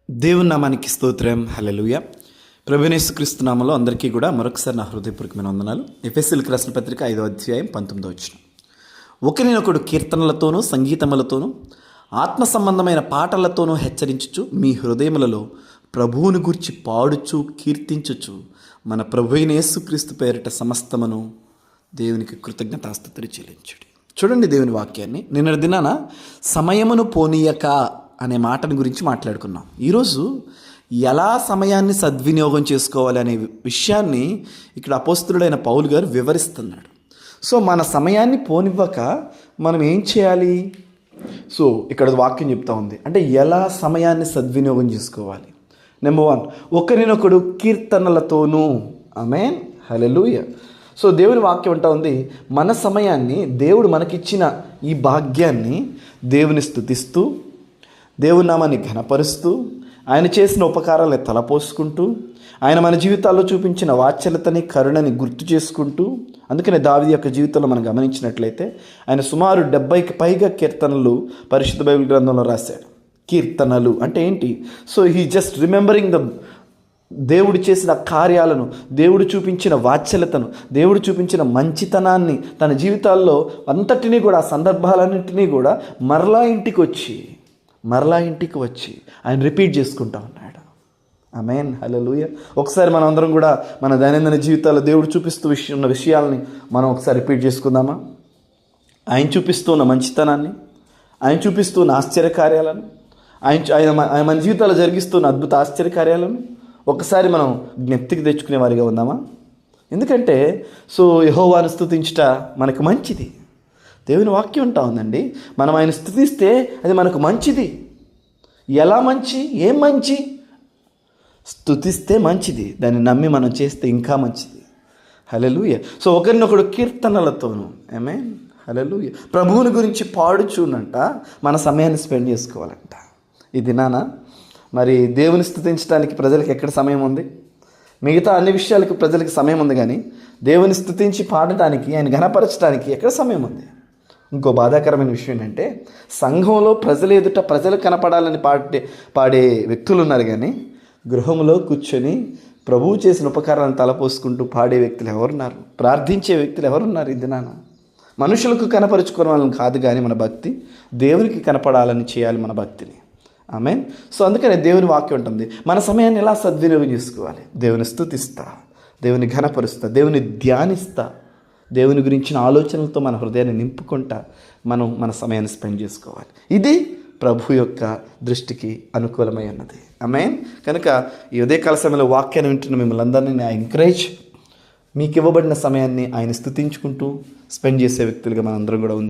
దేవుని నామానికి స్తోత్రం. హల్లెలూయా. ప్రభువైన యేసుక్రీస్తు నామములో అందరికీ కూడా మరొకసారి నా హృదయపూర్వకమైన వందనాలు. ఎఫెసీయులకు రాసిన పత్రిక 5వ అధ్యాయం 19వ వచనం. ఒకరినొకడు కీర్తనలతోనూ సంగీతములతోనూ ఆత్మ సంబంధమైన పాటలతోనూ హెచ్చరించుచు మీ హృదయములలో ప్రభువుని గూర్చి పాడుచు కీర్తించుచు మన ప్రభువైన యేసుక్రీస్తు పేరిట సమస్తమును దేవునికి కృతజ్ఞతాస్తుతులు చెల్లించుడి. చూడండి దేవుని వాక్యాన్ని. నిన్నటి దినాన సమయమును పోనీయక అనే మాటని గురించి మాట్లాడుకున్నాం. ఈరోజు ఎలా సమయాన్ని సద్వినియోగం చేసుకోవాలి అనే విషయాన్ని ఇక్కడ అపోస్తలుడైన పౌలు గారు వివరిస్తున్నాడు. సో మన సమయాన్ని పోనివ్వక మనం ఏం చేయాలి? సో ఇక్కడ వాక్యం చెప్తా ఉంది, అంటే ఎలా సమయాన్ని సద్వినియోగం చేసుకోవాలి. నెంబర్ 1, ఒకరినొకడు కీర్తనలతోనూ. ఆమేన్, హల్లెలూయా. సో దేవుని వాక్యం అంటా ఉంది, మన సమయాన్ని, దేవుడు మనకిచ్చిన ఈ భాగ్యాన్ని దేవుని స్తుతిస్తూ, దేవుని నామాన్ని ఘనపరుస్తూ, ఆయన చేసిన ఉపకారాలను తలపోసుకుంటూ, ఆయన మన జీవితాల్లో చూపించిన వాత్సల్యతని కరుణని గుర్తు చేసుకుంటూ, అందుకనే దావీదు యొక్క జీవితంలో మనం గమనించినట్లయితే ఆయన సుమారు 70కి పైగా కీర్తనలు పరిశుద్ధ బైబిల్ గ్రంథంలో రాశాడు. కీర్తనలు అంటే ఏంటి? సో హీ జస్ట్ రిమెంబరింగ్ దేవుడు చేసిన కార్యాలను, దేవుడు చూపించిన వాత్సల్యతను, దేవుడు చూపించిన మంచితనాన్ని తన జీవితాల్లో అంతటినీ కూడా, ఆ సందర్భాలన్నింటినీ కూడా మరలా ఇంటికి వచ్చి ఆయన రిపీట్ చేసుకుంటా ఉన్నాడు. ఆమేన్, హల్లెలూయా. ఒకసారి మనం అందరం కూడా మన దైనందిన జీవితాల్లో దేవుడు చూపిస్తూ ఉన్న విషయాలని మనం ఒకసారి రిపీట్ చేసుకుందామా? ఆయన చూపిస్తూ ఉన్న మంచితనాన్ని, ఆయన చూపిస్తూ ఉన్న ఆశ్చర్యకార్యాలను, ఆయన మన జీవితాల్లో జరిగిస్తున్న అద్భుత ఆశ్చర్యకార్యాలను ఒకసారి మనం జ్ఞప్తికి తెచ్చుకునే వారిగా ఉందామా? ఎందుకంటే సో యెహోవాను స్తుతించుట మనకు మంచిది. దేవుని వాక్యం ఉంటా ఉందండి, మనం ఆయన స్తుతిస్తే అది మనకు మంచిది. ఎలా మంచి? ఏం మంచి? స్తుతిస్తే మంచిది, దాన్ని నమ్మి మనం చేస్తే ఇంకా మంచిది. హల్లెలూయా. సో ఒకరినొకడు కీర్తనలతోనూ, ఆమేన్, హల్లెలూయా, ప్రభువుని గురించి పాడుచూనంట మన సమయాన్ని స్పెండ్ చేసుకోవాలంట. ఈ దినాన మరి దేవుని స్తుతించడానికి ప్రజలకు ఎక్కడ సమయం ఉంది? మిగతా అన్ని విషయాలకు ప్రజలకు సమయం ఉంది, కానీ దేవుని స్తుతించి పాడటానికి, ఆయన ఘనపరచడానికి ఎక్కడ సమయం ఉంది? ఇంకో బాధాకరమైన విషయం ఏంటంటే, సంఘంలో ప్రజలు ఎదుట ప్రజలు కనపడాలని పాడే వ్యక్తులు ఉన్నారు, కానీ గృహంలో కూర్చొని ప్రభువు చేసిన ఉపకారాలను తలపోసుకుంటూ పాడే వ్యక్తులు ఎవరున్నారు? ప్రార్థించే వ్యక్తులు ఎవరున్నారు? ఈ దినాన మనుషులకు కనపరుచుకోవడం వాళ్ళని కాదు, కానీ మన భక్తి దేవునికి కనపడాలని చేయాలి మన భక్తిని. ఆమేన్. సో అందుకనే దేవుని వాక్యం ఉంటుంది, మన సమయాన్ని ఎలా సద్వినియోగం చేసుకోవాలి? దేవుని స్తుతిస్తా, దేవుని ఘనపరుస్తా, దేవుని ధ్యానిస్తా, దేవుని గురించిన ఆలోచనలతో మన హృదయాన్ని నింపుకుంటా మనం మన సమయాన్ని స్పెండ్ చేసుకోవాలి. ఇది ప్రభు యొక్క దృష్టికి అనుకూలమై ఉన్నది. ఆమేన్. కనుక ఈ ఉదయకాల సమయంలో వాక్యాన్ని వింటున్న మిమ్మల్ని అందరినీ ఐ ఎంకరేజ్, మీకు ఇవ్వబడిన సమయాన్ని ఆయన స్తుతించుకుంటూ స్పెండ్ చేసే వ్యక్తులుగా మనందరం కూడా ఉంది.